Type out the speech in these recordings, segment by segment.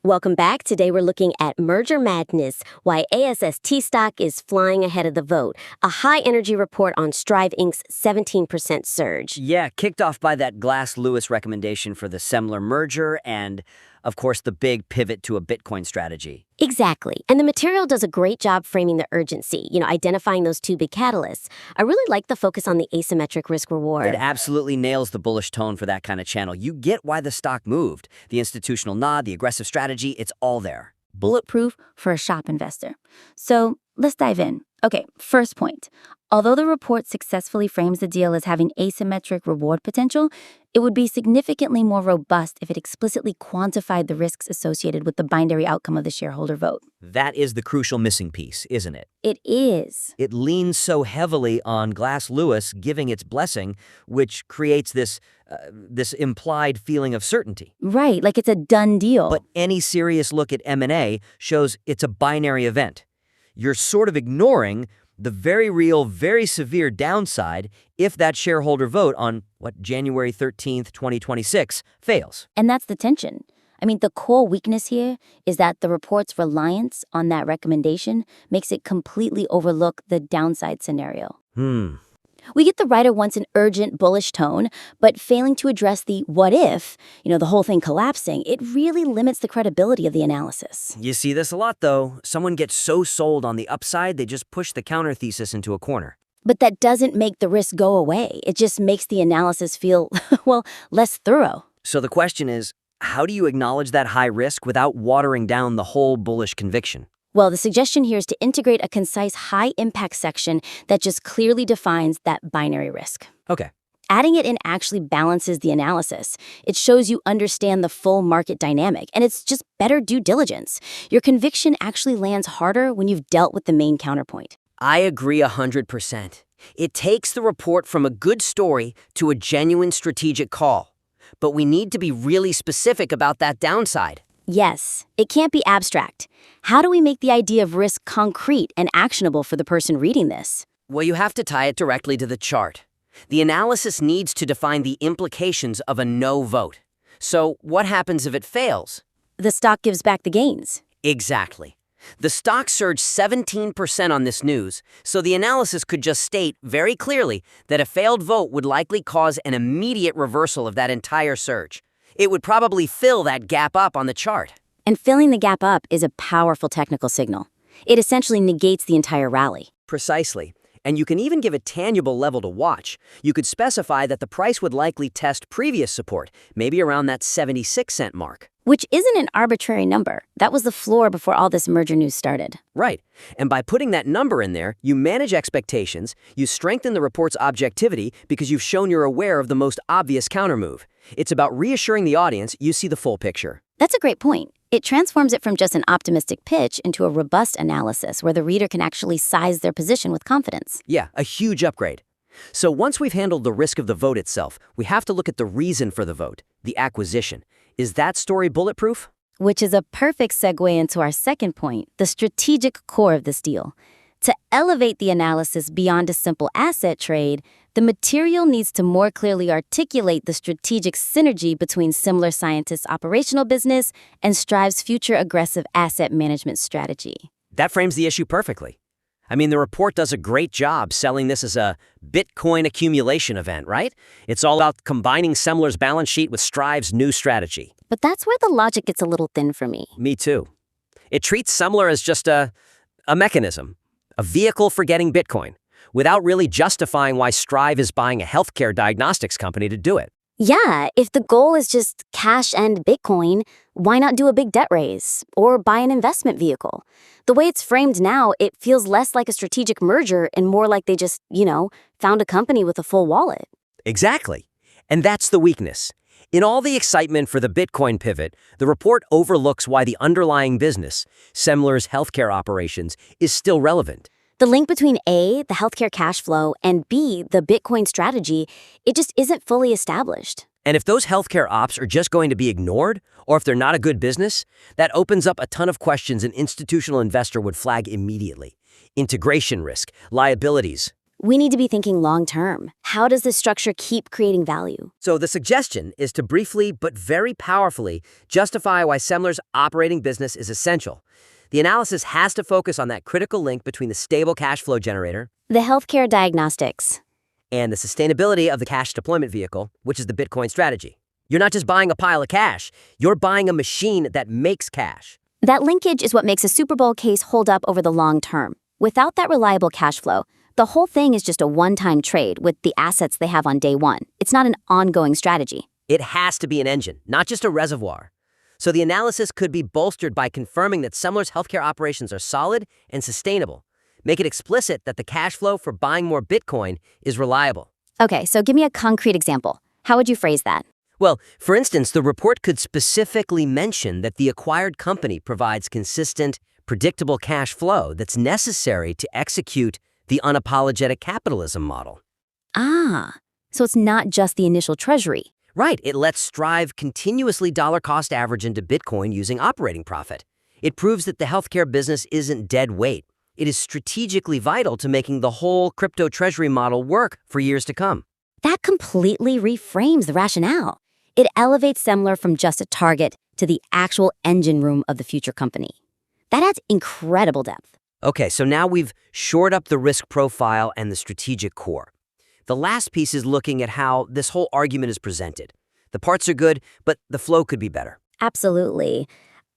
Welcome back. Today we're looking at merger madness, why ASST stock is flying ahead of the vote, a high-energy report on Strive Inc.'s 17% surge. Yeah, kicked off by that Glass-Lewis recommendation for the Semler merger and, of course, the big pivot to a Bitcoin strategy. Exactly. And the material does a great job framing the urgency, identifying those two big catalysts. I really like the focus on the asymmetric risk-reward. It absolutely nails the bullish tone for that kind of channel. You get why the stock moved. The institutional nod, the aggressive strategy, it's all there. Bulletproof for a shop investor. So let's dive in. Okay, first point. Although the report successfully frames the deal as having asymmetric reward potential, it would be significantly more robust if it explicitly quantified the risks associated with the binary outcome of the shareholder vote. That is the crucial missing piece, isn't it? It is. It leans so heavily on Glass-Lewis giving its blessing, which creates this implied feeling of certainty. Right, like it's a done deal. But any serious look at M&A shows it's a binary event. You're sort of ignoring the very real, very severe downside if that shareholder vote on, January 13th, 2026 fails. And that's the tension. I mean, the core weakness here is that the report's reliance on that recommendation makes it completely overlook the downside scenario. We get the writer wants an urgent, bullish tone, but failing to address the what if, the whole thing collapsing, it really limits the credibility of the analysis. You see this a lot, though. Someone gets so sold on the upside, they just push the counter thesis into a corner. But that doesn't make the risk go away. It just makes the analysis feel, less thorough. So the question is, how do you acknowledge that high risk without watering down the whole bullish conviction? Well, the suggestion here is to integrate a concise high-impact section that just clearly defines that binary risk. Okay. Adding it in actually balances the analysis. It shows you understand the full market dynamic, and it's just better due diligence. Your conviction actually lands harder when you've dealt with the main counterpoint. I agree 100%. It takes the report from a good story to a genuine strategic call. But we need to be really specific about that downside. Yes, it can't be abstract. How do we make the idea of risk concrete and actionable for the person reading this? Well, you have to tie it directly to the chart. The analysis needs to define the implications of a no vote. So what happens if it fails? The stock gives back the gains. Exactly. The stock surged 17% on this news, so the analysis could just state very clearly that a failed vote would likely cause an immediate reversal of that entire surge. It would probably fill that gap up on the chart. And filling the gap up is a powerful technical signal. It essentially negates the entire rally. Precisely. And you can even give a tangible level to watch. You could specify that the price would likely test previous support, maybe around that 76-cent mark. Which isn't an arbitrary number. That was the floor before all this merger news started. Right. And by putting that number in there, you manage expectations, you strengthen the report's objectivity because you've shown you're aware of the most obvious countermove. It's about reassuring the audience you see the full picture. That's a great point. It transforms it from just an optimistic pitch into a robust analysis where the reader can actually size their position with confidence. Yeah, a huge upgrade. So once we've handled the risk of the vote itself, we have to look at the reason for the vote, the acquisition. Is that story bulletproof? Which is a perfect segue into our second point, the strategic core of this deal. To elevate the analysis beyond a simple asset trade, the material needs to more clearly articulate the strategic synergy between Semler Scientists' operational business and Strive's future aggressive asset management strategy. That frames the issue perfectly. I mean, the report does a great job selling this as a Bitcoin accumulation event, right? It's all about combining Semler's balance sheet with Strive's new strategy. But that's where the logic gets a little thin for me. Me too. It treats Semler as just a mechanism, a vehicle for getting Bitcoin, without really justifying why Strive is buying a healthcare diagnostics company to do it. Yeah, if the goal is just cash and Bitcoin, why not do a big debt raise or buy an investment vehicle? The way it's framed now, it feels less like a strategic merger and more like they just, found a company with a full wallet. Exactly. And that's the weakness. In all the excitement for the Bitcoin pivot, the report overlooks why the underlying business, Semler's healthcare operations, is still relevant. The link between A, the healthcare cash flow, and B, the Bitcoin strategy, it just isn't fully established. And if those healthcare ops are just going to be ignored, or if they're not a good business, that opens up a ton of questions an institutional investor would flag immediately. Integration risk, liabilities. We need to be thinking long-term. How does this structure keep creating value? So the suggestion is to briefly but very powerfully justify why Semler's operating business is essential. The analysis has to focus on that critical link between the stable cash flow generator The healthcare diagnostics. and the sustainability of the cash deployment vehicle, which is the Bitcoin strategy. You're not just buying a pile of cash, you're buying a machine that makes cash. That linkage is what makes a Super Bowl case hold up over the long term. Without that reliable cash flow, the whole thing is just a one-time trade with the assets they have on day one. It's not an ongoing strategy. It has to be an engine, not just a reservoir. So the analysis could be bolstered by confirming that Semler's healthcare operations are solid and sustainable. Make it explicit that the cash flow for buying more Bitcoin is reliable. Okay, so give me a concrete example. How would you phrase that? Well, for instance, the report could specifically mention that the acquired company provides consistent, predictable cash flow that's necessary to execute the unapologetic capitalism model. Ah, so it's not just the initial treasury. Right, it lets Strive continuously dollar cost average into Bitcoin using operating profit. It proves that the healthcare business isn't dead weight. It is strategically vital to making the whole crypto treasury model work for years to come. That completely reframes the rationale. It elevates Semler from just a target to the actual engine room of the future company. That adds incredible depth. Okay, so now we've shored up the risk profile and the strategic core. The last piece is looking at how this whole argument is presented. The parts are good, but the flow could be better. Absolutely.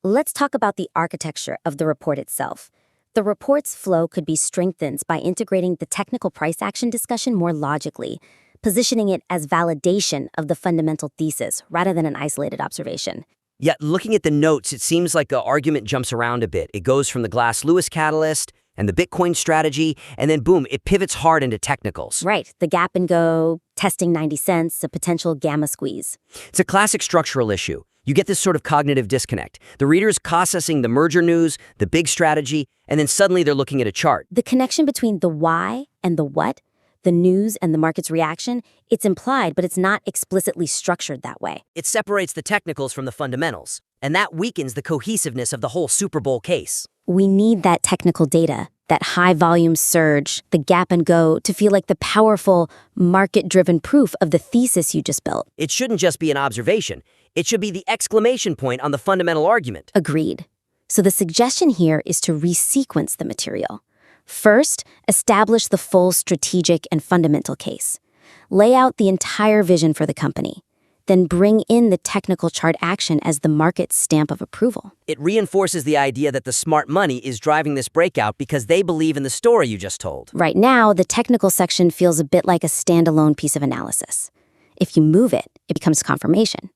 Let's talk about the architecture of the report itself. The report's flow could be strengthened by integrating the technical price action discussion more logically, positioning it as validation of the fundamental thesis rather than an isolated observation. Yet, looking at the notes, it seems like the argument jumps around a bit. It goes from the Glass-Lewis catalyst and the Bitcoin strategy, and then boom, it pivots hard into technicals. Right, the gap and go, testing 90 cents, a potential gamma squeeze. It's a classic structural issue. You get this sort of cognitive disconnect. The reader's processing the merger news, the big strategy, and then suddenly they're looking at a chart. The connection between the why and the what, the news and the market's reaction, it's implied, but it's not explicitly structured that way. It separates the technicals from the fundamentals, and that weakens the cohesiveness of the whole Super Bowl case. We need that technical data, that high-volume surge, the gap and go, to feel like the powerful, market-driven proof of the thesis you just built. It shouldn't just be an observation. It should be the exclamation point on the fundamental argument. Agreed. So the suggestion here is to resequence the material. First, establish the full strategic and fundamental case. Lay out the entire vision for the company. Then bring in the technical chart action as the market's stamp of approval. It reinforces the idea that the smart money is driving this breakout because they believe in the story you just told. Right now, the technical section feels a bit like a standalone piece of analysis. If you move it, it becomes confirmation.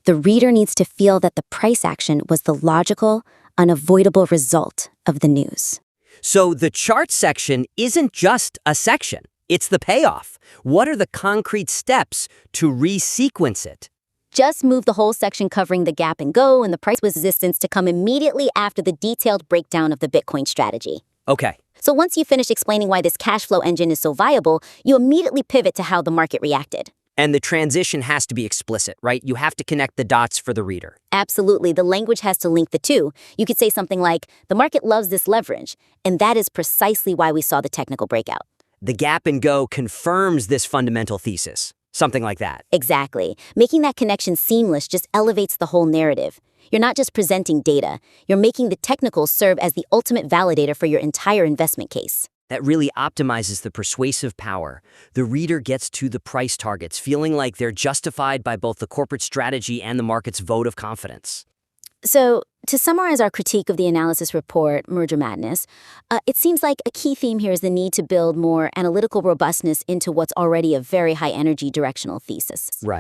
The reader needs to feel that the price action was the logical, unavoidable result of the news. So the chart section isn't just a section. It's the payoff. What are the concrete steps to resequence it? Just move the whole section covering the gap and go and the price resistance to come immediately after the detailed breakdown of the Bitcoin strategy. Okay. So once you finish explaining why this cash flow engine is so viable, you immediately pivot to how the market reacted. And the transition has to be explicit, right? You have to connect the dots for the reader. Absolutely. The language has to link the two. You could say something like, the market loves this leverage, and that is precisely why we saw the technical breakout. The gap and go confirms this fundamental thesis. Something like that. Exactly. Making that connection seamless just elevates the whole narrative. You're not just presenting data, you're making the technicals serve as the ultimate validator for your entire investment case. That really optimizes the persuasive power. The reader gets to the price targets, feeling like they're justified by both the corporate strategy and the market's vote of confidence. So, to summarize our critique of the analysis report, Merger Madness, it seems like a key theme here is the need to build more analytical robustness into what's already a very high-energy directional thesis. Right.